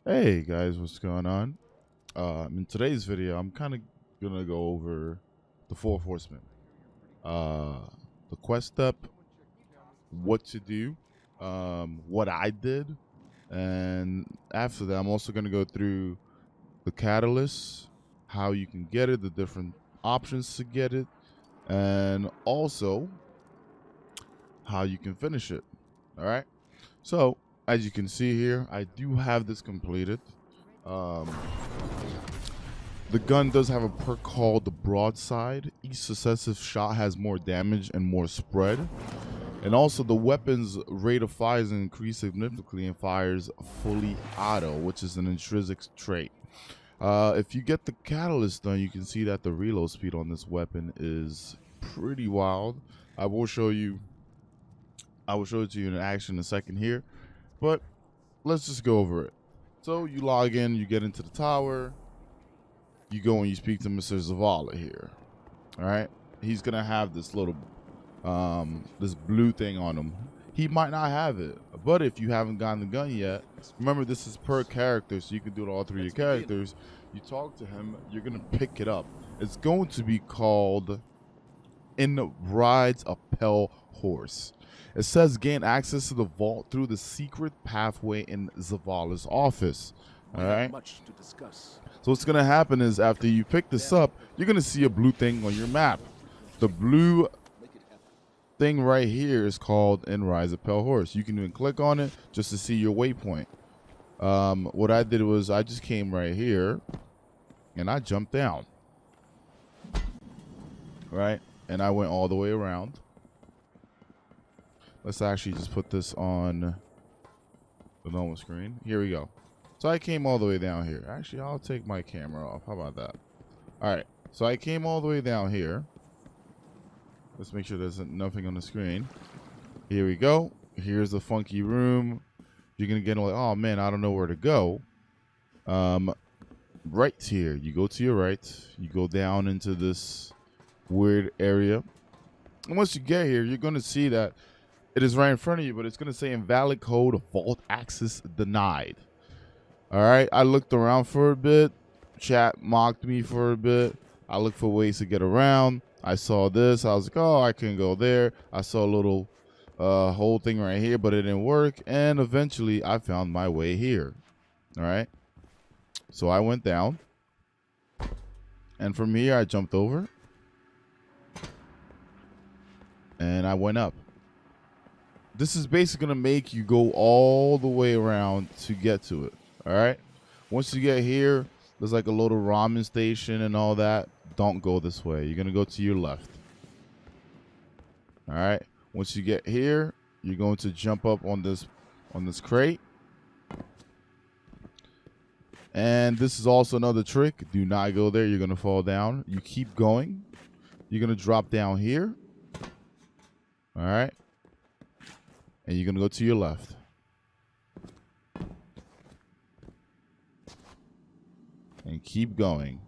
Hey guys, what's going on? In today's video, I'm kind of gonna go over the four horsemen, uh, the quest step, what to do, what I did, and after that, I'm also gonna go through the catalyst, how you can get it, the different options to get it, and also how you can finish it. All right. So as you can see here, I do have this completed. Um, The gun does have a perk called the broadside. Each successive shot has more damage and more spread. And also the weapon's rate of fire is increased significantly and fires fully auto, which is an intrinsic trait. If you get the catalyst done, you can see that the reload speed on this weapon is pretty wild. I will show you it to you in action in a second here, but let's just go over it. So you log in, you get into the tower, you go and you speak to Mr. Zavala here. All right, he's gonna have this little this blue thing on him. He might not have it, but if you haven't gotten the gun yet, remember this is per character, so you can do it all through your characters. You talk to him, you're gonna pick it up. It's going to be called In Rides a Pale Horse. It says gain access to the vault through the secret pathway in Zavala's office. All right. Much to discuss. So what's gonna happen is after you pick this up, you're gonna see a blue thing on your map. The blue thing right here is called In Rise of Pale Horse. You can even click on it just to see your waypoint. What I did was I just came right here and I jumped down. Right? And I went all the way around. Let's actually just put this on the normal screen. Here we go. So I came all the way down here. Actually, I'll take my camera off. How about that? All right. So I came all the way down here. Let's make sure there's nothing on the screen. Here we go. Here's the funky room. You're going to get like, oh, man, I don't know where to go. Right here. You go to your right. You go down into this weird area. And once you get here, you're going to see that it is right in front of you, but it's going to say invalid code, vault access denied. All right. I looked around for a bit. Chat mocked me for a bit. I looked for ways to get around. I saw this. I was like, oh, I can go there. I saw a little whole thing right here, but it didn't work. And eventually I found my way here. All right. So I went down. And from here, I jumped over. And I went up. This is basically going to make you go all the way around to get to it. All right. Once you get here, there's like a little ramen station and all that. Don't go this way. You're going to go to your left. All right. Once you get here, you're going to jump up on this crate. And this is also another trick. Do not go there. You're going to fall down. You keep going. You're going to drop down here. All right. And you're going to go to your left. And keep going.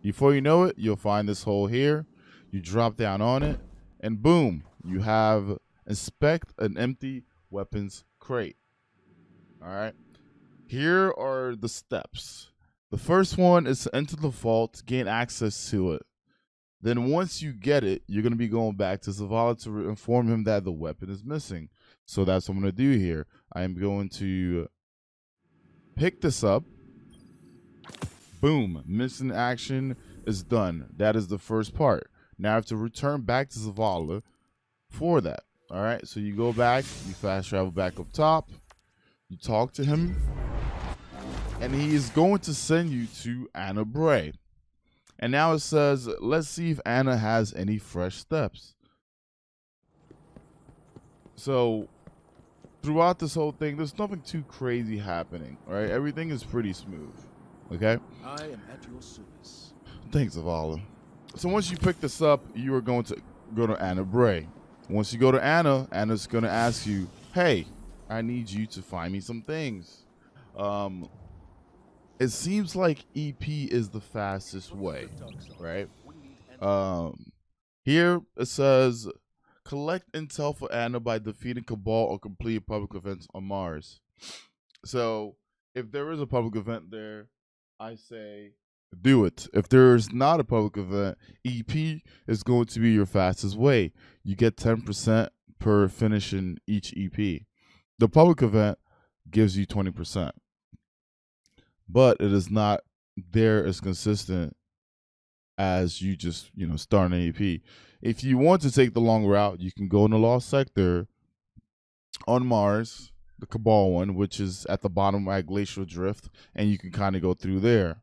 Before you know it, you'll find this hole here. You drop down on it. And boom, you have inspect an empty weapons crate. All right. Here are the steps. The first one is to enter the vault, gain access to it. Then once you get it, you're going to be going back to Zavala to inform him that the weapon is missing. So that's what I'm going to do here. I am going to pick this up. Boom. Mission action is done. That is the first part. Now I have to return back to Zavala for that. All right. So you go back. You fast travel back up top. You talk to him. And he is going to send you to Anna Bray. And now it says, let's see if Anna has any fresh steps. So throughout this whole thing, there's nothing too crazy happening. All right. Everything is pretty smooth. Okay. I am at your service. Thanks, Zavala. So once you pick this up, you are going to go to Anna Bray. Once you go to Anna, Anna's going to ask you, hey, I need you to find me some things. It seems like EP is the fastest way, right? Here it says, collect intel for Anna by defeating Cabal or complete public events on Mars. So If there is a public event there, I say do it. If there's not a public event, EP is going to be your fastest way. You get 10% per finishing each EP. The public event gives you 20%, but it is not there as consistent as you just, start an EP. If you want to take the long route, you can go in the Lost Sector on Mars, the Cabal one, which is at the bottom at Glacial Drift, and you can kind of go through there.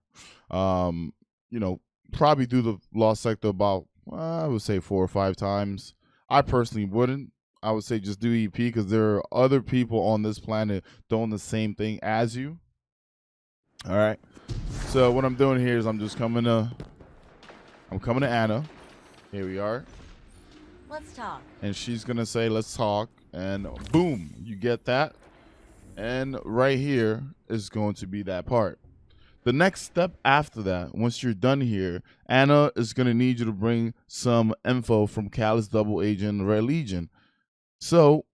Probably do the Lost Sector about, I would say 4 or 5 times. I personally wouldn't. I would say just do EP because there are other people on this planet doing the same thing as you. All right. So what I'm doing here is I'm coming to Anna. Here we are. Let's talk. And she's gonna say, let's talk. And boom, you get that. And right here is going to be that part. The next step after that, once you're done here, Anna is going to need you to bring some info from Callus Double Agent and Red Legion. So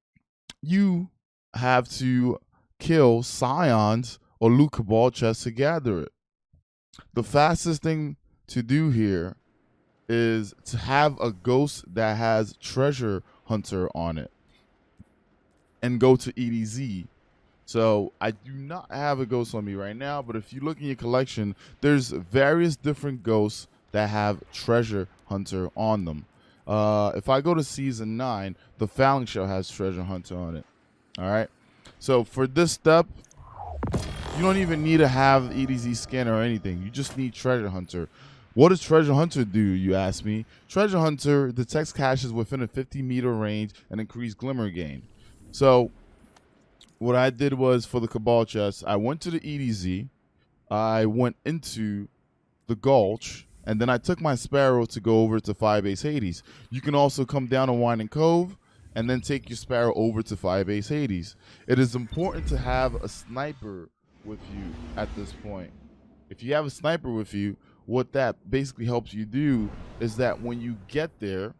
you have to kill Scions or loot Cabal chests to gather it. The fastest thing to do here is to have a ghost that has Treasure Hunter on it and go to EDZ. So I do not have a ghost on me right now, but if you look in your collection, there's various different ghosts that have Treasure Hunter on them. If I go to Season 9, the Phalanx Shell has Treasure Hunter on it. All right. So for this step, you don't even need to have EDZ scanner or anything. You just need Treasure Hunter. What does Treasure Hunter do, you ask me? Treasure Hunter detects caches within a 50-meter range and increase glimmer gain. So what I did was, for the Cabal chest, I went to the EDZ, I went into the Gulch, and then I took my Sparrow to go over to Firebase Hades. You can also come down to Winding Cove and then take your Sparrow over to Firebase Hades. It is important to have a sniper with you at this point. If you have a sniper with you, what that basically helps you do is that when you get there,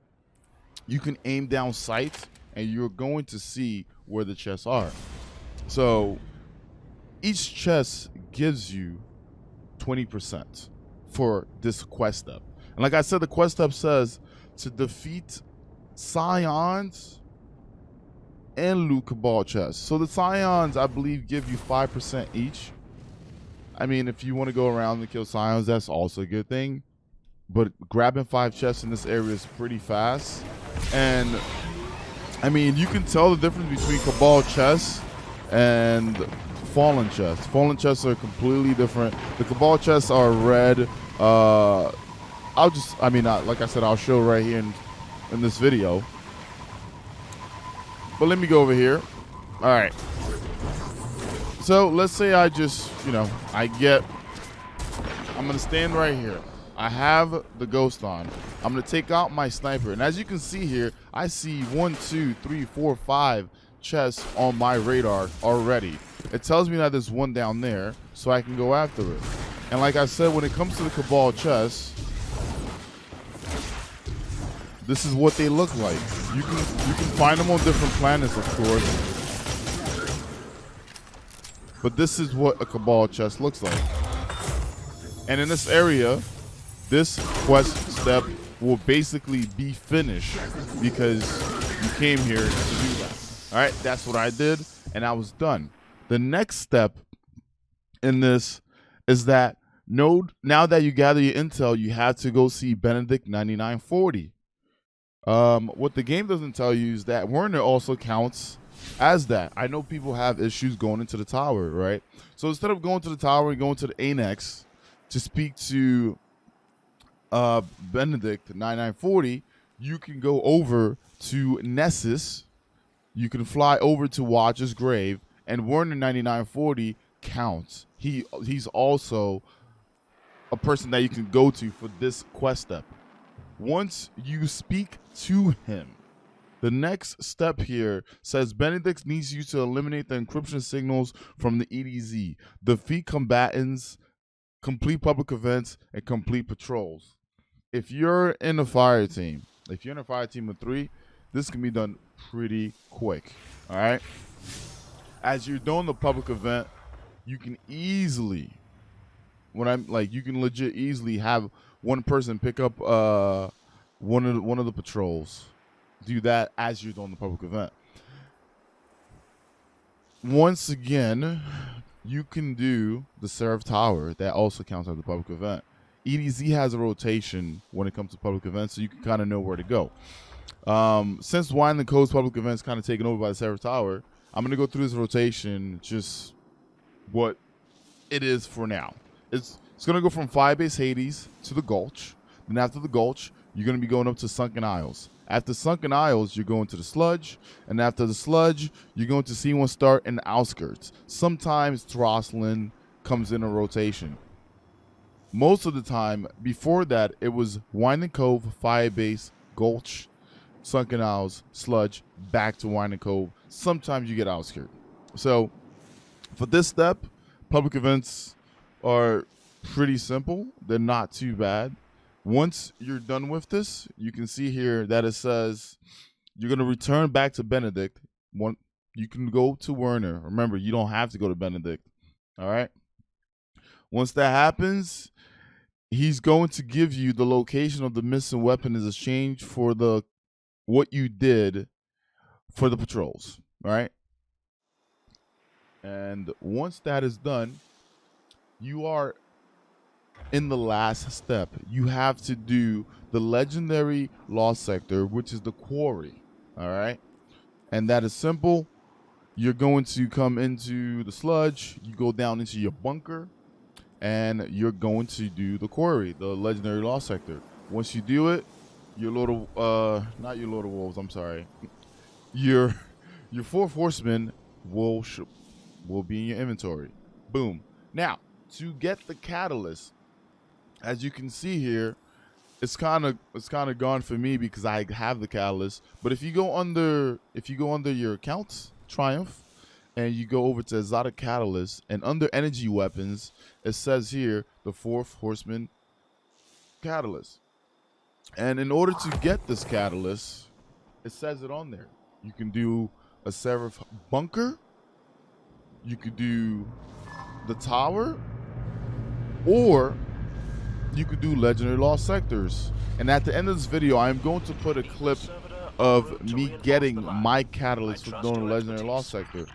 you can aim down sight and you're going to see where the chests are. So each chest gives you 20% for this quest step. And like I said, the quest step says to defeat Scions and loot Cabal chests. So the Scions, I believe, give you 5% each. I mean, if you want to go around and kill Scions, that's also a good thing. But grabbing 5 chests in this area is pretty fast. And I mean, you can tell the difference between Cabal chests and Fallen chests. Fallen chests are completely different. The Cabal chests are red. Like I said, I'll show right here in this video. But let me go over here. All right. So let's say I just, I'm going to stand right here. I have the ghost on. I'm going to take out my sniper. And as you can see here, I see 1, 2, 3, 4, 5 chests on my radar already. It tells me that there's one down there, so I can go after it. And like I said, when it comes to the Cabal chests, this is what they look like. You can find them on different planets, of course. But this is what a Cabal chest looks like. And in this area, this quest step will basically be finished because you came here to do that. All right, that's what I did, and I was done. The next step in this is that now that you gather your intel, you have to go see Benedict 9940. What the game doesn't tell you is that Werner also counts as that. I know people have issues going into the tower, right? So instead of going to the tower and going to the annex to speak to Benedict 9940, you can go over to Nessus. You can fly over to Watcher's Grave, and Werner 9940 counts. He's also a person that you can go to for this quest step. Once you speak to him, the next step here says Benedict needs you to eliminate the encryption signals from the EDZ, defeat combatants, complete public events, and complete patrols. If you're in a fire team, of 3, this can be done pretty quick. All right. As you're doing the public event, you can easily, you can legit easily have one person pick up one of the patrols, do that as you're doing the public event. Once again, you can do the Seraph Tower. That also counts as the public event. EDZ has a rotation when it comes to public events, so you can kind of know where to go. Since Wine and Code's public events kind of taken over by the Seraph Tower, I'm going to go through this rotation, just what it is for now. It's going to go from Fire Base Hades to the Gulch. Then after the Gulch, you're going to be going up to Sunken Isles. After Sunken Isles, you're going to the Sludge. And after the Sludge, you're going to C1 Start in the Outskirts. Sometimes Trosslin comes in a rotation. Most of the time, before that, it was Winding Cove, Fire Base, Gulch, Sunken Isles, Sludge, back to Winding Cove. Sometimes you get Outskirts. So, for this step, public events are pretty simple. They're not too bad. Once you're done with this, you can see here that it says you're going to return back to Benedict. You can go to Werner. Remember, you don't have to go to Benedict. All right? Once that happens, he's going to give you the location of the missing weapon as exchange for what you did for the patrols. All right? And once that is done, you are in the last step. You have to do the legendary lost sector, which is the quarry. All right, and that is simple. You're going to come into the Sludge, you go down into your bunker, and you're going to do the quarry, the legendary lost sector. Once you do it, your not your Lord of Wolves, I'm sorry, your 4 Horsemen will be in your inventory. Boom. Now, to get the catalyst, as you can see here, it's kind of gone for me because I have the catalyst. But if you go under your accounts, Triumph, and you go over to Exotic Catalyst, and under energy weapons, it says here the 4th Horseman catalyst. And in order to get this catalyst, it says it on there. You can do a Seraph bunker, you could do the tower, or you could do legendary lost sectors. And at the end of this video, I am going to put a clip of me getting my catalyst for doing a legendary lost sector.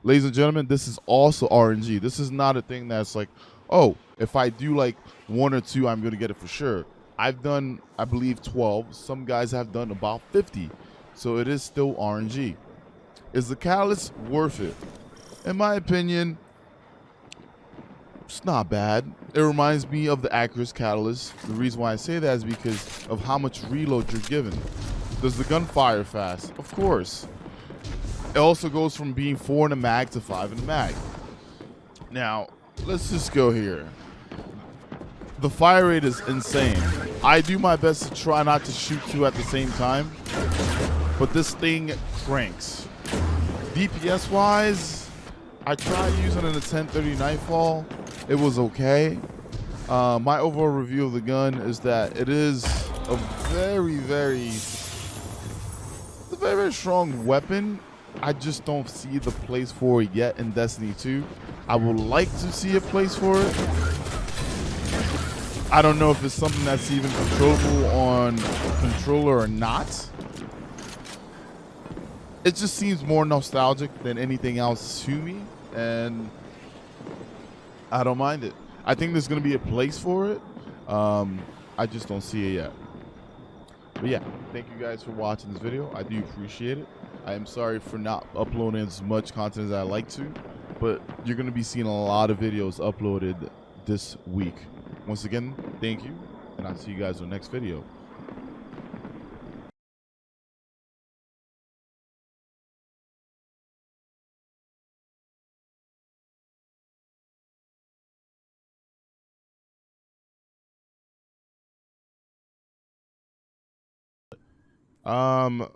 Ladies and gentlemen, this is also RNG. This is not a thing that's like, oh, if I do like 1 or 2, I'm going to get it for sure. I've done, I believe, 12. Some guys have done about 50. So it is still RNG. Is the catalyst worth it? In my opinion, it's not bad. It reminds me of the Acris catalyst. The reason why I say that is because of how much reload you're given. Does the gun fire fast? Of course. It also goes from being 4 in a mag to 5 in a mag. Now, let's just go here. The fire rate is insane. I do my best to try not to shoot 2 at the same time, but this thing cranks. DPS wise, I tried using it in a 1030 Nightfall. It was okay. My overall review of the gun is that it is a very, very strong weapon. I just don't see the place for it yet in Destiny 2. I would like to see a place for it. I don't know if it's something that's even controllable on controller or not. It just seems more nostalgic than anything else to me, and I don't mind it. I think there's going to be a place for it. I just don't see it yet. But yeah, thank you guys for watching this video. I do appreciate it. I am sorry for not uploading as much content as I like to, but you're going to be seeing a lot of videos uploaded this week. Once again, thank you, and I'll see you guys in the next video.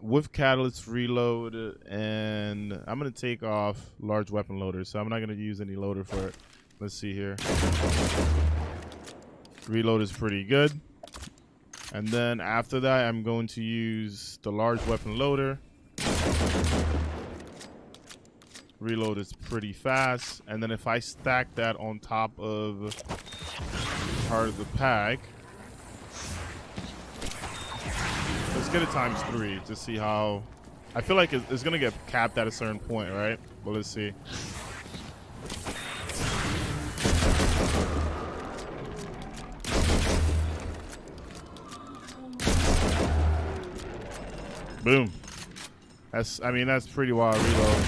With catalyst reload, and I'm gonna take off large weapon loader, so I'm not gonna use any loader for it. Let's see here. Reload is pretty good, and then after that, I'm going to use the large weapon loader. reload is pretty fast. And then if I stack that on top of part of the pack, let's get it times 3 to see how. I feel like it's gonna get capped at a certain point, right? But let's see. Boom. That's pretty wild reload.